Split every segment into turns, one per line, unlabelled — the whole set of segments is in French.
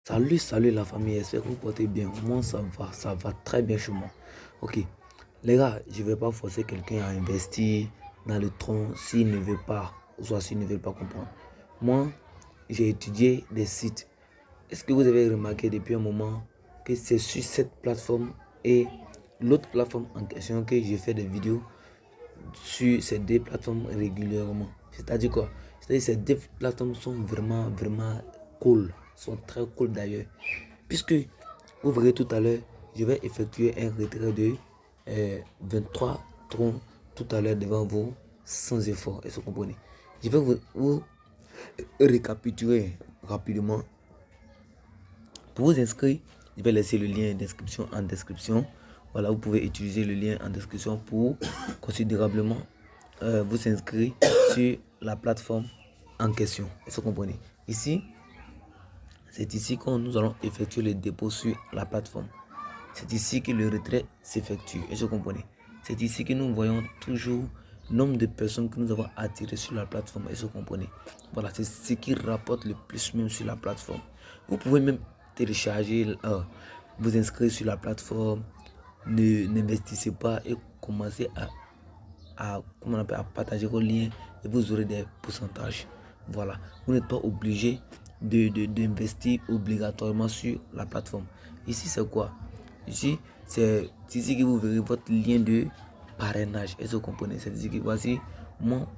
Salut la famille, j'espère que vous portez bien. Moi ça va très bien chez moi. Ok, les gars, je ne vais pas forcer quelqu'un à investir dans le tronc s'il ne veut pas, ou soit s'il ne veut pas comprendre. Moi, j'ai étudié des sites. Est-ce que vous avez remarqué depuis un moment que c'est sur cette plateforme et l'autre plateforme en question que je fais des vidéos sur ces deux plateformes régulièrement? C'est-à-dire quoi? C'est-à-dire que ces deux plateformes sont vraiment cool, sont très cool d'ailleurs. Puisque vous verrez tout à l'heure, je vais effectuer un retrait de 23 troncs tout à l'heure devant vous sans effort. Est-ce que vous comprenez? Je vais vous récapituler rapidement. Pour vous inscrire, je vais laisser le lien d'inscription en description. Voilà, vous pouvez utiliser le lien en description pour considérablement vous inscrire sur la plateforme en question. Est-ce que vous comprenez? Ici, c'est ici que nous allons effectuer le dépôt sur la plateforme. C'est ici que le retrait s'effectue. Est-ce que vous comprenez? C'est ici que nous voyons toujours le nombre de personnes que nous avons attirées sur la plateforme. Est-ce que vous comprenez? Voilà, c'est ce qui rapporte le plus même sur la plateforme. Vous pouvez même télécharger, vous inscrire sur la plateforme. N'investissez pas et commencez à partager vos liens et vous aurez des pourcentages. Voilà, vous n'êtes pas obligé d'investir obligatoirement sur la plateforme. Ici, c'est quoi? Ici, c'est ici que vous verrez votre lien de parrainage. Est-ce que vous comprenez? C'est ici que voici mon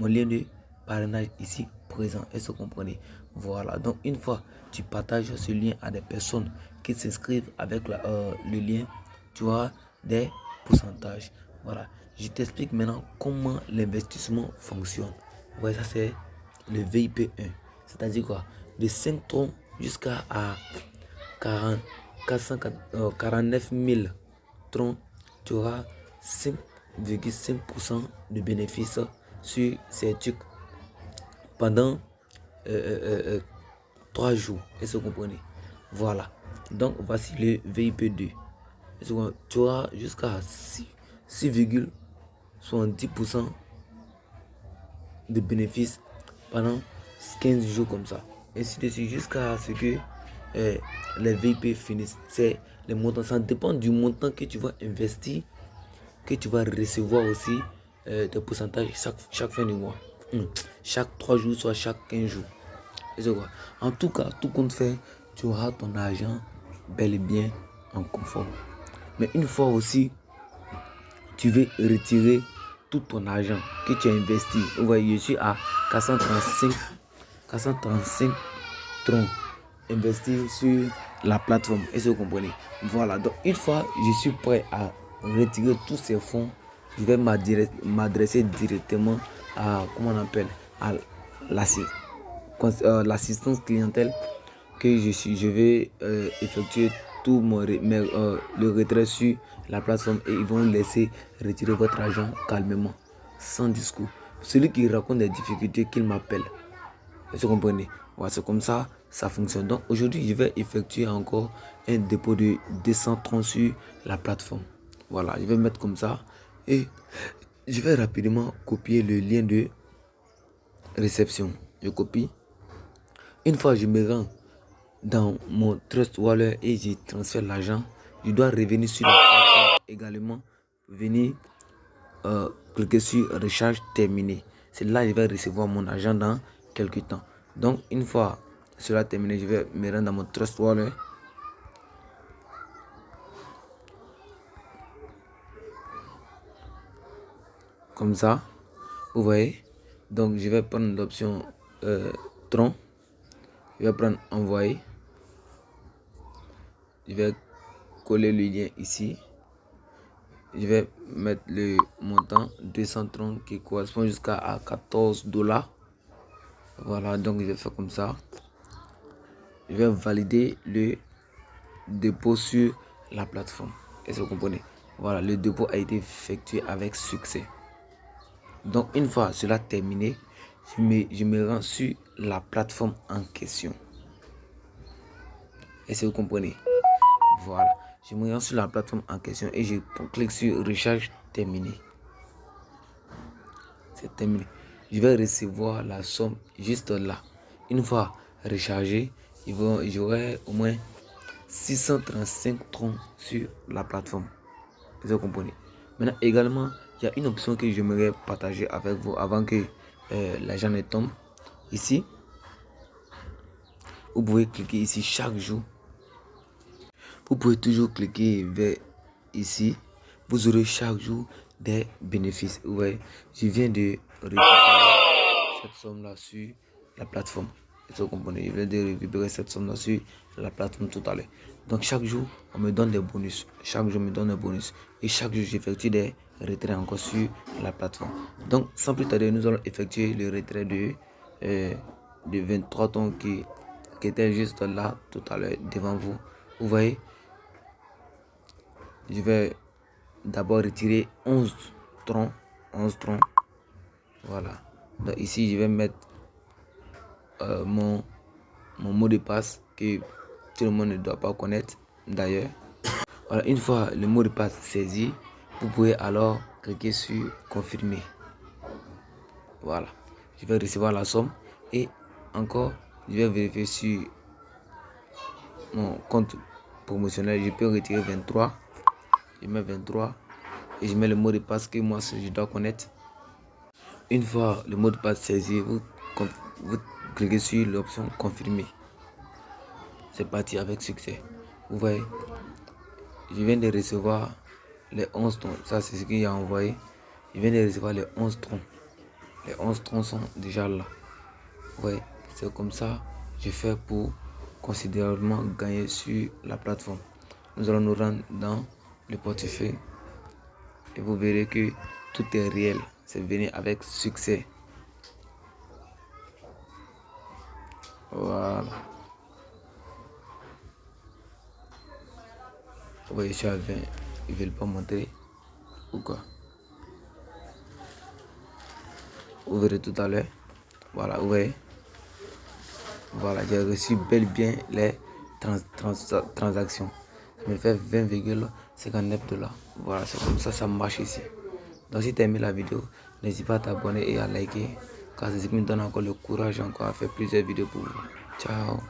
lien de parrainage ici présent. Est-ce que vous comprenez? Voilà, donc une fois tu partages ce lien à des personnes qui s'inscrivent avec le lien, tu auras des pourcentages. Voilà, je t'explique maintenant comment l'investissement fonctionne. Voilà, ça c'est le VIP 1. C'est-à-dire quoi? De 5 troncs jusqu'à 49 000 troncs, tu auras 5,5% de bénéfices sur ces trucs pendant 3 jours. Est-ce que vous comprenez? Voilà. Donc, voici le VIP 2. Tu auras jusqu'à 6,70% de bénéfices pendant 15 jours comme ça. Ainsi de suite jusqu'à ce que les VIP finissent. C'est les montants. Ça dépend du montant que tu vas investir, que tu vas recevoir aussi des pourcentages chaque fin du mois. Chaque 3 jours, soit chaque 15 jours. En tout cas, tout compte fait, tu auras ton argent bel et bien en confort. Mais une fois aussi, tu veux retirer tout ton argent que tu as investi. Vous voyez, je suis à 435 troncs investis sur la plateforme. Est-ce que vous comprenez? Voilà, donc une fois je suis prêt à retirer tous ces fonds, je vais m'adresser directement à, comment on appelle, à l'assistance clientèle que je vais effectuer tout le retrait sur la plateforme et ils vont laisser retirer votre argent calmement, sans discours. Celui qui raconte des difficultés, qu'il m'appelle. Vous comprenez? Voilà, c'est comme ça, ça fonctionne. Donc aujourd'hui, je vais effectuer encore un dépôt de 230 sur la plateforme. Voilà, je vais mettre comme ça et je vais rapidement copier le lien de réception. Je copie. Une fois je me rends dans mon Trust Wallet et je transfère l'argent, je dois revenir sur la plateforme également, venir cliquer sur recharge terminée. C'est là que je vais recevoir mon argent dans quelques temps. Donc une fois cela terminé, je vais me rendre dans mon Trust Wallet. Comme ça, vous voyez. Donc je vais prendre l'option Tron. Je vais prendre envoyer. Je vais coller le lien ici. Je vais mettre le montant 230 qui correspond jusqu'à 14 $. Voilà, donc je vais faire comme ça. Je vais valider le dépôt sur la plateforme. Est-ce que vous comprenez? Voilà, le dépôt a été effectué avec succès. Donc une fois cela terminé, je me rends sur la plateforme en question. Est-ce que vous comprenez? Voilà, je me rends sur la plateforme en question et je clique sur recharge terminé. C'est terminé. Je vais recevoir la somme juste là. Une fois rechargé, j'aurai au moins 635 troncs sur la plateforme. Vous comprenez? Maintenant, également, il y a une option que j'aimerais partager avec vous avant que l'argent ne tombe. Ici, vous pouvez cliquer ici chaque jour. Vous pouvez toujours cliquer vers ici. Vous aurez chaque jour des bénéfices. Ouais, je viens de récupérer cette somme-là sur la plateforme. Vous comprenez? Je viens de récupérer cette somme-là sur la plateforme tout à l'heure. Donc chaque jour, on me donne des bonus. Chaque jour, on me donne des bonus. Et chaque jour, j'effectue des retraits encore sur la plateforme. Donc, sans plus tarder, nous allons effectuer le retrait de 23 tons qui était juste là tout à l'heure devant vous. Vous voyez, je vais d'abord retirer 11 troncs. Voilà. Donc ici, je vais mettre mon mot de passe que tout le monde ne doit pas connaître d'ailleurs. Voilà, une fois le mot de passe saisi, vous pouvez alors cliquer sur confirmer. Voilà, je vais recevoir la somme et encore je vais vérifier sur mon compte promotionnel. Je peux retirer 23. Je mets 23 et je mets le mot de passe que moi je dois connaître. Une fois le mot de passe saisi, vous cliquez sur l'option confirmer. C'est parti avec succès. Vous voyez, je viens de recevoir les 11 troncs. Ça, c'est ce qu'il a envoyé. Je viens de recevoir les 11 troncs. Les 11 troncs sont déjà là. Vous voyez, c'est comme ça je fais pour considérablement gagner sur la plateforme. Nous allons nous rendre dans le portefeuille et vous verrez que tout est réel. C'est venu avec succès. Voilà. Vous voyez, je suis à 20. Ils ne veulent pas montrer. Ou quoi? Vous verrez tout à l'heure. Voilà, vous voyez. Voilà, j'ai reçu bel et bien les transactions. Ça me fait 20,59 $. Voilà, c'est comme ça marche ici. Donc si tu as aimé la vidéo, n'hésite pas à t'abonner et à liker, car c'est ce qui me donne encore le courage encore à faire plusieurs vidéos pour vous. Ciao.